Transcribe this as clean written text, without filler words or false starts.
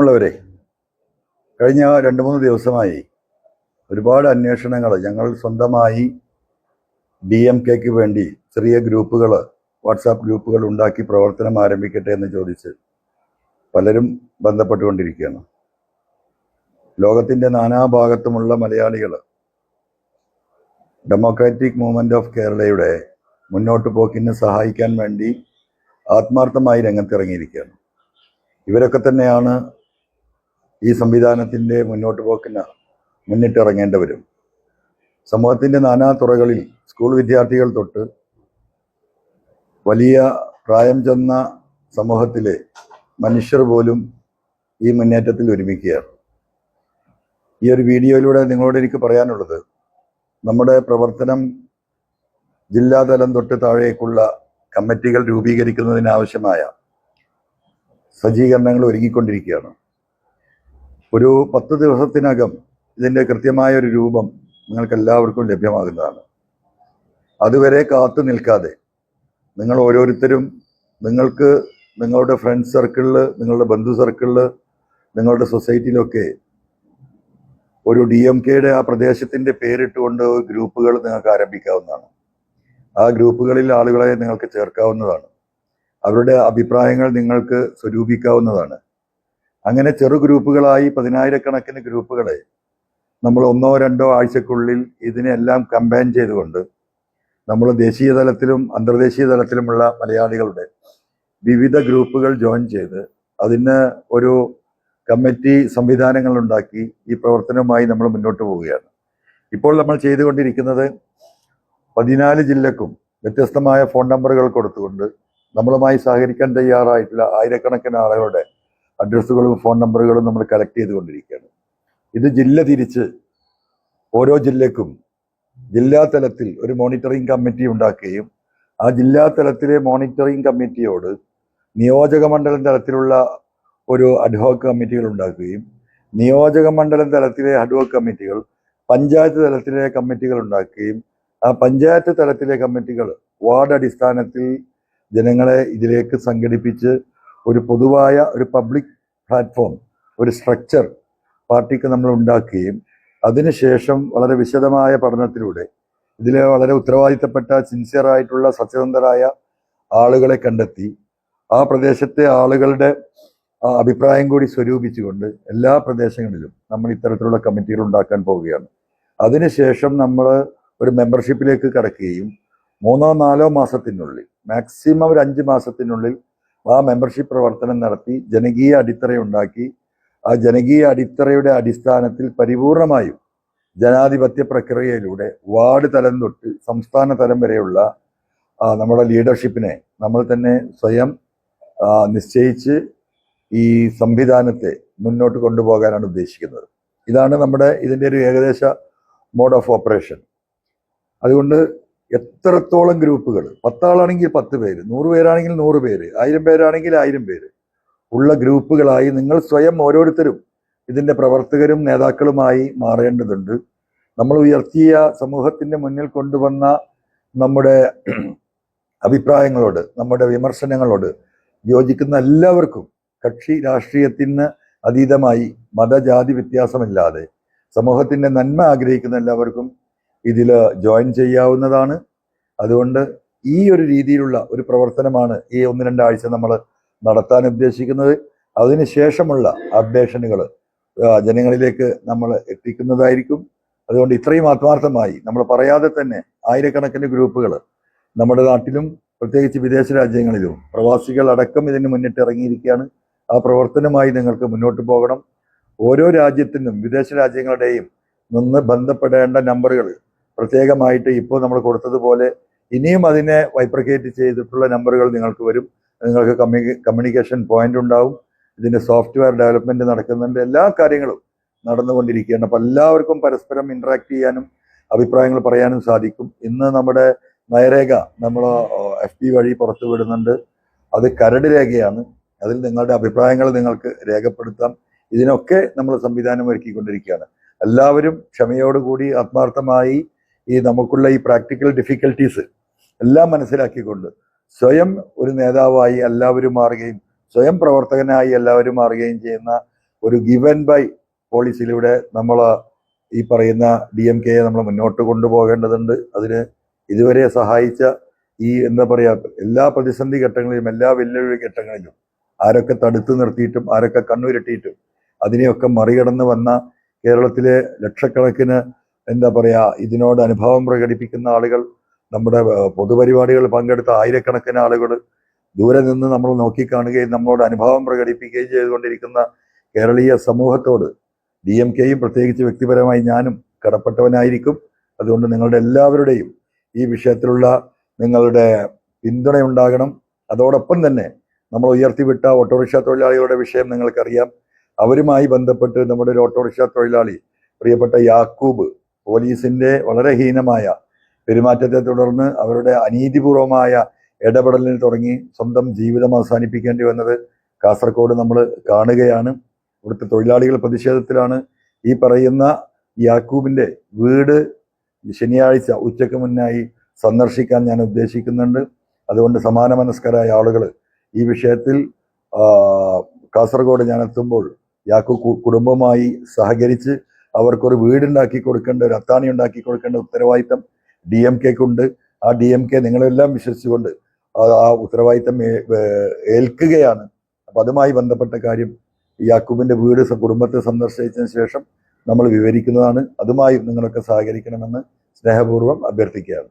പ്രിയമുള്ളവരെ, കഴിഞ്ഞ 2-3 ദിവസമായി ഒരുപാട് അന്വേഷണങ്ങൾ ഞങ്ങൾ സ്വന്തമായി DMKക്ക് വേണ്ടി ചെറിയ ഗ്രൂപ്പുകൾ, വാട്സാപ്പ് ഗ്രൂപ്പുകൾ ഉണ്ടാക്കി പ്രവർത്തനം ആരംഭിക്കട്ടെ എന്ന് ചോദിച്ച് പലരും ബന്ധപ്പെട്ടുകൊണ്ടിരിക്കുകയാണ്. ലോകത്തിൻ്റെ നാനാഭാഗത്തുമുള്ള മലയാളികൾ ഡെമോക്രാറ്റിക് മൂവ്മെൻറ്റ് ഓഫ് കേരളയുടെ മുന്നോട്ട് പോക്കിന് സഹായിക്കാൻ വേണ്ടി ആത്മാർത്ഥമായി രംഗത്തിറങ്ങിയിരിക്കുകയാണ്. ഇവരൊക്കെ തന്നെയാണ് ഈ സംവിധാനത്തിൻ്റെ മുന്നോട്ട് പോക്കിന് മുന്നിട്ടിറങ്ങേണ്ടവരും. സമൂഹത്തിൻ്റെ നാനാ തുറകളിൽ സ്കൂൾ വിദ്യാർത്ഥികൾ തൊട്ട് വലിയ പ്രായം ചെന്ന സമൂഹത്തിലെ മനുഷ്യർ പോലും ഈ മുന്നേറ്റത്തിൽ ഒരുമിക്കുകയാണ്. ഈ ഒരു വീഡിയോയിലൂടെ നിങ്ങളോട് എനിക്ക് പറയാനുള്ളത്, നമ്മുടെ പ്രവർത്തനം ജില്ലാതലം തൊട്ട് താഴേക്കുള്ള കമ്മിറ്റികൾ രൂപീകരിക്കുന്നതിനാവശ്യമായ സജ്ജീകരണങ്ങൾ ഒരുങ്ങിക്കൊണ്ടിരിക്കുകയാണ്. ഒരു 10 ദിവസത്തിനകം ഇതിൻ്റെ കൃത്യമായ ഒരു രൂപം നിങ്ങൾക്ക് എല്ലാവർക്കും ലഭ്യമാകുന്നതാണ്. അതുവരെ കാത്തു നിൽക്കാതെ നിങ്ങൾ ഓരോരുത്തരും നിങ്ങൾക്ക് നിങ്ങളുടെ ഫ്രണ്ട് സർക്കിളിൽ, നിങ്ങളുടെ ബന്ധു സർക്കിളിൽ, നിങ്ങളുടെ സൊസൈറ്റിയിലൊക്കെ ഒരു DMKയുടെ ആ പ്രദേശത്തിൻ്റെ പേരിട്ടുകൊണ്ട് ഗ്രൂപ്പുകൾ നിങ്ങൾക്ക് ആരംഭിക്കാവുന്നതാണ്. ആ ഗ്രൂപ്പുകളിൽ ആളുകളെ നിങ്ങൾക്ക് ചേർക്കാവുന്നതാണ്. അവരുടെ അഭിപ്രായങ്ങൾ നിങ്ങൾക്ക് സ്വരൂപിക്കാവുന്നതാണ്. അങ്ങനെ ചെറു ഗ്രൂപ്പുകളായി 10,000-കണക്കിന് ഗ്രൂപ്പുകളെ നമ്മൾ 1-2 ആഴ്ചക്കുള്ളിൽ ഇതിനെല്ലാം കമ്പൈൻ ചെയ്തുകൊണ്ട് നമ്മൾ ദേശീയ തലത്തിലും അന്തർദേശീയ തലത്തിലുമുള്ള മലയാളികളുടെ വിവിധ ഗ്രൂപ്പുകൾ ജോയിൻ ചെയ്ത് അതിന് ഒരു കമ്മിറ്റി സംവിധാനങ്ങൾ ഉണ്ടാക്കി ഈ പ്രവർത്തനവുമായി നമ്മൾ മുന്നോട്ട് പോവുകയാണ്. ഇപ്പോൾ നമ്മൾ ചെയ്തുകൊണ്ടിരിക്കുന്നത് 14 ജില്ലക്കും വ്യത്യസ്തമായ ഫോൺ നമ്പറുകൾ കൊടുത്തുകൊണ്ട് നമ്മളുമായി സഹകരിക്കാൻ തയ്യാറായിട്ടുള്ള ആയിരക്കണക്കിന് ആളുകളുടെ അഡ്രസ്സുകളും ഫോൺ നമ്പറുകളും നമ്മൾ കളക്ട് ചെയ്തുകൊണ്ടിരിക്കുകയാണ്. ഇത് ജില്ല തിരിച്ച് ഓരോ ജില്ലക്കും ജില്ലാ തലത്തിൽ ഒരു മോണിറ്ററിംഗ് കമ്മിറ്റി ഉണ്ടാക്കുകയും ആ ജില്ലാ തലത്തിലെ മോണിറ്ററിംഗ് കമ്മിറ്റിയോട് നിയോജക മണ്ഡലം തലത്തിലുള്ള ഒരു അഡ്ഹോക്ക് കമ്മിറ്റികൾ ഉണ്ടാക്കുകയും നിയോജക മണ്ഡലം തലത്തിലെ അഡ്ഹോക്ക് കമ്മിറ്റികൾ പഞ്ചായത്ത് തലത്തിലെ കമ്മിറ്റികൾ ഉണ്ടാക്കുകയും ആ പഞ്ചായത്ത് തലത്തിലെ കമ്മിറ്റികൾ വാർഡ് അടിസ്ഥാനത്തിൽ ജനങ്ങളെ ഇതിലേക്ക് സംഘടിപ്പിച്ച് ഒരു പൊതുവായ ഒരു പബ്ലിക് പ്ലാറ്റ്ഫോം, ഒരു സ്ട്രക്ചർ പാർട്ടിക്ക് നമ്മൾ ഉണ്ടാക്കുകയും അതിനുശേഷം വളരെ വിശദമായ പഠനത്തിലൂടെ ഇതിലെ വളരെ ഉത്തരവാദിത്തപ്പെട്ട സിൻസിയറായിട്ടുള്ള സത്യസന്ധരായ ആളുകളെ കണ്ടെത്തി ആ പ്രദേശത്തെ ആളുകളുടെ അഭിപ്രായം കൂടി സ്വരൂപിച്ചുകൊണ്ട് എല്ലാ പ്രദേശങ്ങളിലും നമ്മൾ ഇത്തരത്തിലുള്ള കമ്മിറ്റികൾ ഉണ്ടാക്കാൻ പോവുകയാണ്. അതിനുശേഷം നമ്മൾ ഒരു മെമ്പർഷിപ്പിലേക്ക് കടക്കുകയും 3-4 മാസത്തിനുള്ളിൽ, മാക്സിമം ഒരു 5 മാസത്തിനുള്ളിൽ ആ മെമ്പർഷിപ്പ് പ്രവർത്തനം നടത്തി ജനകീയ അടിത്തറയുണ്ടാക്കി ആ ജനകീയ അടിത്തറയുടെ അടിസ്ഥാനത്തിൽ പരിപൂർണമായും ജനാധിപത്യ പ്രക്രിയയിലൂടെ വാർഡ് തലം തൊട്ട് സംസ്ഥാന തലം വരെയുള്ള നമ്മുടെ ലീഡർഷിപ്പിനെ നമ്മൾ തന്നെ സ്വയം നിശ്ചയിച്ച് ഈ സംവിധാനത്തെ മുന്നോട്ട് കൊണ്ടുപോകാനാണ് ഉദ്ദേശിക്കുന്നത്. ഇതാണ് ഇതിൻ്റെ ഒരു ഏകദേശ മോഡ് ഓഫ് ഓപ്പറേഷൻ. അതുകൊണ്ട് എത്രത്തോളം ഗ്രൂപ്പുകൾ, 10 ആളാണെങ്കിൽ 10 പേര്, 100 പേരാണെങ്കിൽ 100 പേര്, 1000 പേരാണെങ്കിൽ 1000 പേര് ഉള്ള ഗ്രൂപ്പുകളായി നിങ്ങൾ സ്വയം ഓരോരുത്തരും ഇതിൻ്റെ പ്രവർത്തകരും നേതാക്കളുമായി മാറേണ്ടതുണ്ട്. നമ്മൾ ഉയർത്തിയ സമൂഹത്തിൻ്റെ മുന്നിൽ കൊണ്ടുവന്ന നമ്മുടെ അഭിപ്രായങ്ങളോട്, നമ്മുടെ വിമർശനങ്ങളോട് യോജിക്കുന്ന എല്ലാവർക്കും, കക്ഷി രാഷ്ട്രീയത്തിന് അതീതമായി മതജാതി വ്യത്യാസമില്ലാതെ സമൂഹത്തിൻ്റെ നന്മ ആഗ്രഹിക്കുന്ന എല്ലാവർക്കും ഇതിൽ ജോയിൻ ചെയ്യാവുന്നതാണ്. അതുകൊണ്ട് ഈ ഒരു രീതിയിലുള്ള ഒരു പ്രവർത്തനമാണ് ഈ 1-2 ആഴ്ച നമ്മൾ നടത്താൻ ഉദ്ദേശിക്കുന്നത്. അതിനുശേഷമുള്ള അപ്ഡേഷനുകൾ ജനങ്ങളിലേക്ക് നമ്മൾ എത്തിക്കുന്നതായിരിക്കും. അതുകൊണ്ട് ഇത്രയും ആത്മാർത്ഥമായി നമ്മൾ പറയാതെ തന്നെ ആയിരക്കണക്കിന് ഗ്രൂപ്പുകൾ നമ്മുടെ നാട്ടിലും പ്രത്യേകിച്ച് വിദേശ രാജ്യങ്ങളിലും പ്രവാസികൾ അടക്കം ഇതിന് മുന്നിട്ടിറങ്ങിയിരിക്കുകയാണ്. ആ പ്രവർത്തനമായി നിങ്ങൾക്ക് മുന്നോട്ട് പോകണം. ഓരോ രാജ്യത്തിനും വിദേശ രാജ്യങ്ങളുടെയും നിന്ന് ബന്ധപ്പെടേണ്ട നമ്പറുകൾ പ്രത്യേകമായിട്ട് ഇപ്പോൾ നമ്മൾ കൊടുത്തതുപോലെ ഇനിയും അതിനെ വൈപ്രക്കേറ്റ് ചെയ്തിട്ടുള്ള നമ്പറുകൾ നിങ്ങൾക്ക് വരും. നിങ്ങൾക്ക് കമ്മ്യൂണിക്കേഷൻ പോയിന്റ് ഉണ്ടാവും. ഇതിൻ്റെ സോഫ്റ്റ്വെയർ ഡെവലപ്മെൻറ്റ് നടക്കുന്നുണ്ട്. എല്ലാ കാര്യങ്ങളും നടന്നുകൊണ്ടിരിക്കുകയാണ്. അപ്പോൾ എല്ലാവർക്കും പരസ്പരം ഇൻട്രാക്ട് ചെയ്യാനും അഭിപ്രായങ്ങൾ പറയാനും സാധിക്കും. ഇന്ന് നമ്മുടെ നയരേഖ നമ്മൾ FB വഴി പുറത്തു വിടുന്നുണ്ട്. അത് കരട് രേഖയാണ്. അതിൽ നിങ്ങളുടെ അഭിപ്രായങ്ങൾ നിങ്ങൾക്ക് രേഖപ്പെടുത്താം. ഇതിനൊക്കെ നമ്മൾ സംവിധാനം ഒരുക്കിക്കൊണ്ടിരിക്കുകയാണ്. എല്ലാവരും ക്ഷമയോടുകൂടി ആത്മാർത്ഥമായി നമുക്കുള്ള ഈ പ്രാക്ടിക്കൽ ഡിഫിക്കൽട്ടീസ് എല്ലാം മനസ്സിലാക്കിക്കൊണ്ട് സ്വയം ഒരു നേതാവായി എല്ലാവരും മാറുകയും സ്വയം പ്രവർത്തകനായി എല്ലാവരും മാറുകയും ചെയ്യുന്ന ഒരു ഗിവ് ആൻഡ് ബൈ പോളിസിയിലൂടെ നമ്മൾ ഈ പറയുന്ന DMK നമ്മൾ മുന്നോട്ട് കൊണ്ടുപോകേണ്ടതുണ്ട്. അതിന് ഇതുവരെ സഹായിച്ച ഈ എന്താ പറയുക എല്ലാ പ്രതിസന്ധി ഘട്ടങ്ങളിലും എല്ലാ വെല്ലുവിളി ഘട്ടങ്ങളിലും ആരൊക്കെ തടുത്തു നിർത്തിയിട്ടും ആരൊക്കെ കണ്ണുരുട്ടിയിട്ടും അതിനെയൊക്കെ മറികടന്ന് വന്ന കേരളത്തിലെ ലക്ഷക്കണക്കിന് എന്താ പറയുക ഇതിനോട് അനുഭവം പ്രകടിപ്പിക്കുന്ന ആളുകൾ, നമ്മുടെ പൊതുപരിപാടികൾ പങ്കെടുത്ത ആയിരക്കണക്കിന് ആളുകൾ, ദൂരെ നിന്ന് നമ്മൾ നോക്കിക്കാണുകയും നമ്മളോട് അനുഭവം പ്രകടിപ്പിക്കുകയും ചെയ്തുകൊണ്ടിരിക്കുന്ന കേരളീയ സമൂഹത്തോട് DMKയും പ്രത്യേകിച്ച് വ്യക്തിപരമായി ഞാനും കടപ്പെട്ടവനായിരിക്കും. അതുകൊണ്ട് നിങ്ങളുടെ എല്ലാവരുടെയും ഈ വിഷയത്തിലുള്ള നിങ്ങളുടെ പിന്തുണയുണ്ടാകണം. അതോടൊപ്പം തന്നെ നമ്മൾ ഉയർത്തിവിട്ട ഓട്ടോറിക്ഷ തൊഴിലാളികളുടെ വിഷയം നിങ്ങൾക്കറിയാം. അവരുമായി ബന്ധപ്പെട്ട് നമ്മുടെ ഒരു ഓട്ടോറിക്ഷ തൊഴിലാളി പ്രിയപ്പെട്ട യാക്കൂബ് പോലീസിന്റെ വളരെ ഹീനമായ പെരുമാറ്റത്തെ തുടർന്ന് അവരുടെ അനീതിപൂർവമായ ഇടപെടലിന് തുടങ്ങി സ്വന്തം ജീവിതം അവസാനിപ്പിക്കേണ്ടി വന്നത് കാസർഗോഡ് നമ്മൾ കാണുകയാണ്. ഇവിടുത്തെ തൊഴിലാളികൾ പ്രതിഷേധത്തിലാണ്. ഈ പറയുന്ന യാക്കൂബിന്റെ വീട് ശനിയാഴ്ച ഉച്ചയ്ക്ക് മുന്നായി സന്ദർശിക്കാൻ ഞാൻ ഉദ്ദേശിക്കുന്നുണ്ട്. അതുകൊണ്ട് സമാന മനസ്കരായ ആളുകൾ ഈ വിഷയത്തിൽ കാസർഗോഡ് ഞാൻ എത്തുമ്പോൾ യാക്കൂബ് കുടുംബവുമായി സഹകരിച്ച് അവർക്കൊരു വീടുണ്ടാക്കി കൊടുക്കേണ്ട, ഒരു അത്താണി ഉണ്ടാക്കി കൊടുക്കേണ്ട ഉത്തരവാദിത്തം DMKക്കുണ്ട്. ആ DMK നിങ്ങളെല്ലാം വിശ്വസിച്ചുകൊണ്ട് ആ ഉത്തരവാദിത്തം ഏൽക്കുകയാണ്. അപ്പം അതുമായി ബന്ധപ്പെട്ട കാര്യം യാക്കൂബിന്റെ വീട് കുടുംബത്തെ സന്ദർശിച്ചതിന് ശേഷം നമ്മൾ വിവരിക്കുന്നതാണ്. അതുമായി നിങ്ങളൊക്കെ സഹകരിക്കണമെന്ന് സ്നേഹപൂർവ്വം അഭ്യർത്ഥിക്കുകയാണ്.